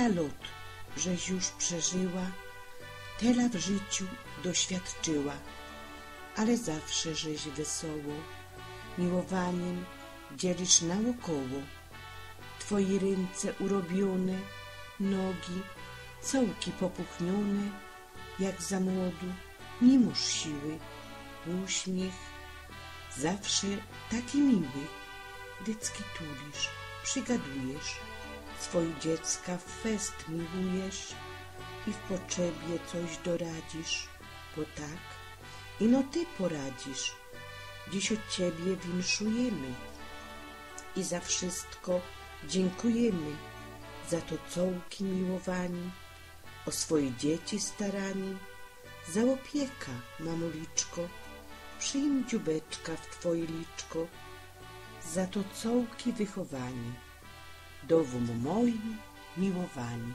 Tela lot, żeś już przeżyła, tela w życiu doświadczyła, ale zawsze żeś wesoło miłowaniem dzielisz naokoło. Twoje ręce urobione, nogi, cołki popuchnione, jak za młodu, nie masz siły, uśmiech zawsze taki miły, dycki tulisz, przygadujesz, swoje dziecka w fest miłujesz i w potrzebie coś doradzisz, bo tak, ino ty poradzisz. Dziś od ciebie winszujemy i za wszystko dziękujemy, za to cołki miłowani, o swoje dzieci starani, za opieka, mamuliczko, przyjm dziubeczka w twoje liczko, za to cołki wychowani, dowóm moim miłowani.